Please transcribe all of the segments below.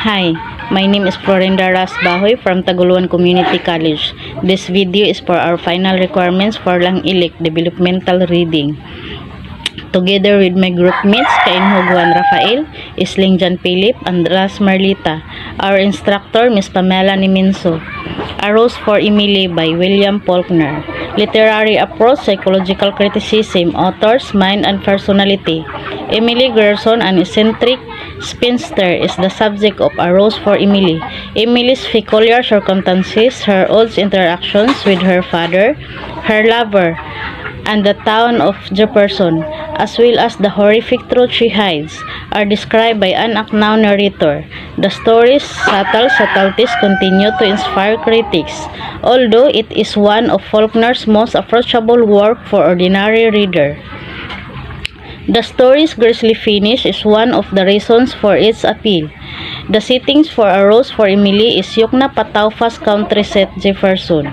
Hi, my name is Florinda Rasbahoy from Taguluan Community College. This video is for our final requirements for Lang-Ilik Developmental Reading. Together with my group mates, Kainho Juan Rafael, Isling Jan Philip, and Ras Marlita, our instructor, Ms. Pamela Niminso. A Rose for Emily by William Faulkner. Literary approach, psychological criticism, author's mind and personality. Emily Gerson, an eccentric spinster, is the subject of A Rose for Emily. Emily's peculiar circumstances, her odd interactions with her father, her lover, and the town of Jefferson, as well as the horrific truth she hides, are described by an unknown narrator. The story's subtleties continue to inspire critics, although it is one of Faulkner's most approachable work for ordinary reader. The story's grisly finish is one of the reasons for its appeal. The settings for A Rose for Emily is Yukna Pataufa's country set, Jefferson.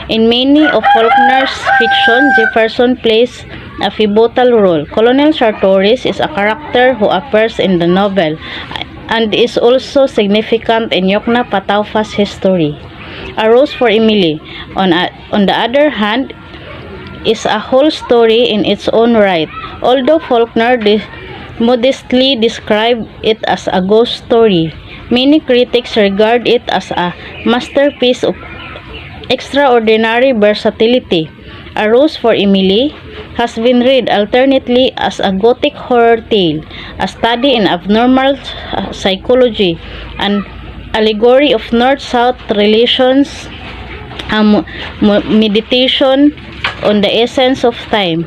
In many of Faulkner's fiction, Jefferson plays a pivotal role. Colonel Sartoris is a character who appears in the novel and is also significant in Yukna Pataufa's history. A Rose for Emily, on the other hand, is a whole story in its own right. Although Faulkner modestly described it as a ghost story, many critics regard it as a masterpiece of extraordinary versatility. A Rose for Emily has been read alternately as a gothic horror tale, a study in abnormal psychology, an allegory of North-South relations, a meditation on the essence of time,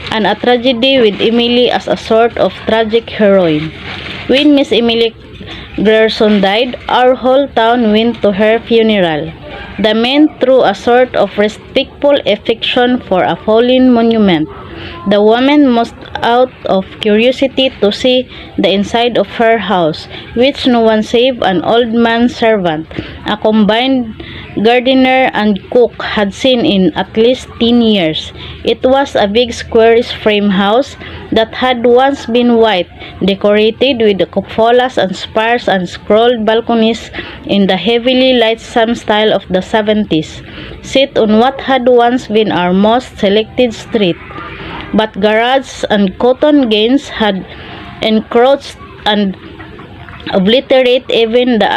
and a tragedy with Emily as a sort of tragic heroine. When Miss Emily Grierson died, our whole town went to her funeral. The men threw a sort of respectful affection for a fallen monument. The woman moved out of curiosity to see the inside of her house, which no one save an old man servant, a combined gardener and cook, had seen in at least 10 years. It was a big squarish frame house that had once been white, decorated with cupolas and spires and scrolled balconies in the heavily lightsome style of the 70s, set on what had once been our most selected street. But garages and cotton gains had encroached and obliterate even the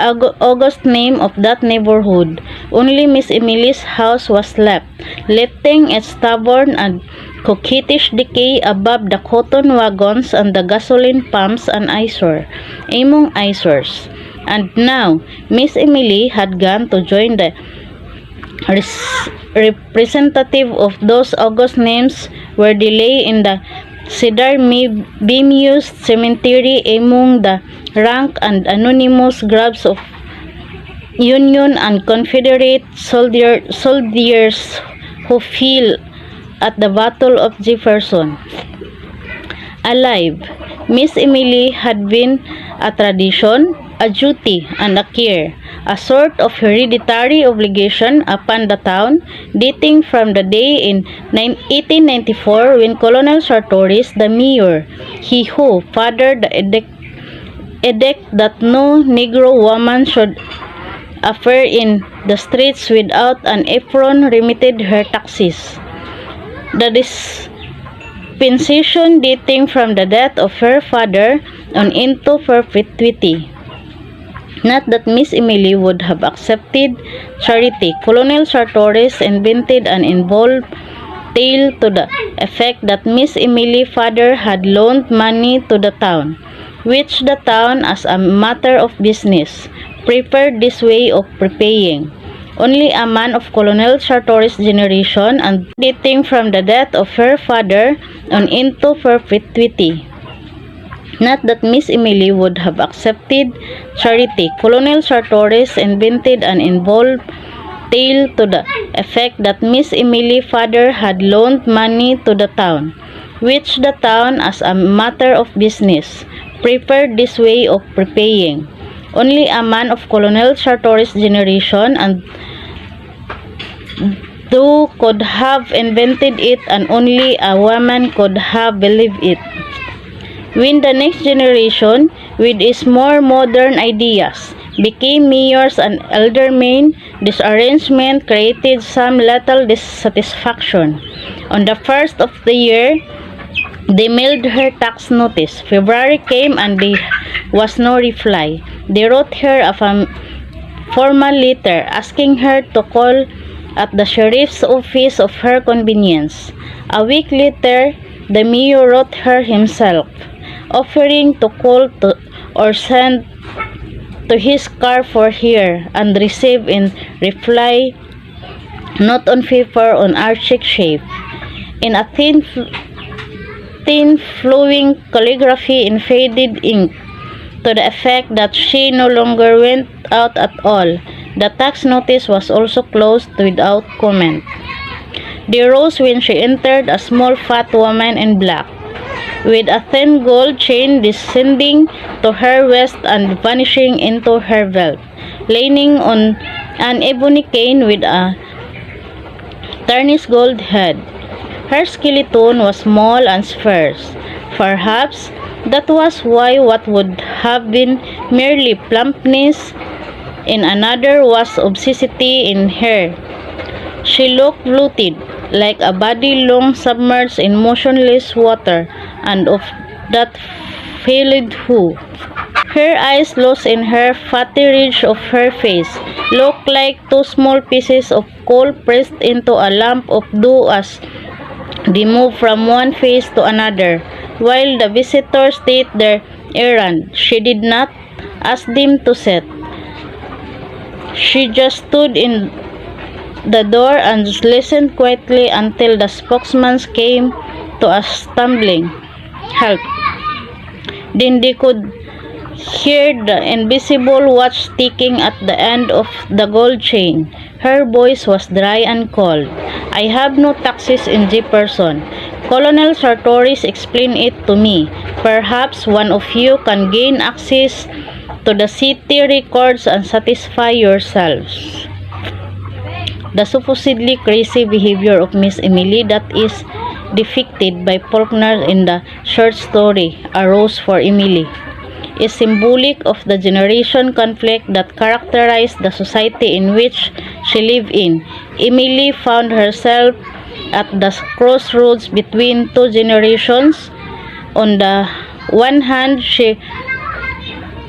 august name of that neighborhood. Only Miss Emily's house was left, lifting its stubborn and coquettish decay above the cotton wagons and the gasoline pumps and among eyesores. And now, Miss Emily had gone to join the representative of those august names where they lay in the cedar bemused cemetery among the rank and anonymous graves of Union and Confederate soldiers who fell at the Battle of Jefferson. Alive, Miss Emily had been a tradition, a duty, and a care, a sort of hereditary obligation upon the town, dating from the day in 1894 when Colonel Sartoris, the mayor, he who fathered the edict that no Negro woman should appear in the streets without an apron, remitted her taxes. The dispensation dating from the death of her father on into perpetuity. Not that Miss Emily would have accepted charity. Colonel Sartoris invented an involved tale to the effect that Miss Emily's father had loaned money to the town, which the town, as a matter of business, preferred this way of prepaying. Only a man of Colonel Sartoris' generation and dating from the death of her father on into perpetuity. Not that Miss Emily would have accepted charity. Colonel Sartoris invented an involved tale to the effect that Miss Emily's father had loaned money to the town, which the town, as a matter of business, preferred this way of prepaying. Only a man of Colonel Sartoris' generation and though could have invented it, and only a woman could have believed it. When the next generation, with his more modern ideas, became mayors and aldermen. This arrangement created some little dissatisfaction. On the first of the year, they mailed her tax notice. February came and there was no reply. They wrote her a formal letter asking her to call at the sheriff's office of her convenience. A week later, the mayor wrote her himself, offering to call to or send to his car for her, and receive in reply note on paper on archaic shape, in a thin flowing calligraphy in faded ink, to the effect that she no longer went out at all. The tax notice was also closed without comment. They rose when she entered, a small fat woman in black, with a thin gold chain descending to her waist and vanishing into her belt, leaning on an ebony cane with a tarnished gold head. Her skeleton was small and sparse. Perhaps that was why what would have been merely plumpness in another was obesity in her. She looked bloated, like a body long submerged in motionless water, and of that failed who. Her eyes, lost in her fatty ridge of her face, looked like two small pieces of coal pressed into a lump of dough as they moved from one face to another. While the visitors stayed their errand, she did not ask them to sit. She just stood in the door and listened quietly until the spokesman came to a stumbling halt. Then they could hear the invisible watch ticking at the end of the gold chain. Her voice was dry and cold. "I have no taxes in Jefferson. Colonel Sartoris explained it to me. Perhaps one of you can gain access to the city records and satisfy yourselves." The supposedly crazy behavior of Miss Emily that is depicted by Faulkner in the short story A Rose for Emily is symbolic of the generation conflict that characterized the society in which she lived in. Emily found herself at the crossroads between two generations. On the one hand, she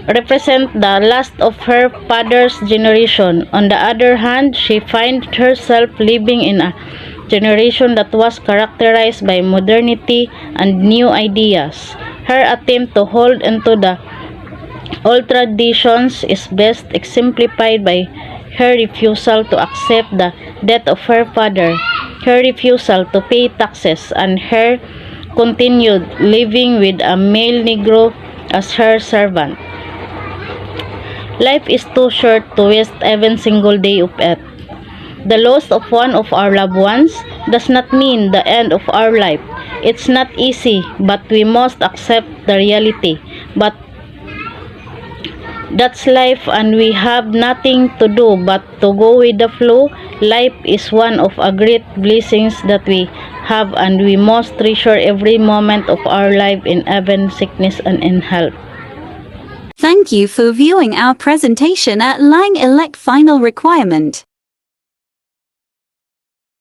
represent the last of her father's generation. On the other hand, she finds herself living in a generation that was characterized by modernity and new ideas. Her attempt to hold into the old traditions is best exemplified by her refusal to accept the death of her father, her refusal to pay taxes, and her continued living with a male Negro as her servant. Life is too short to waste even single day of it. The loss of one of our loved ones does not mean the end of our life. It's not easy, but we must accept the reality. But that's life, and we have nothing to do but to go with the flow. Life is one of a great blessings that we have, and we must treasure every moment of our life in even sickness and in health. Thank you for viewing our presentation at Lang Elect Final Requirement.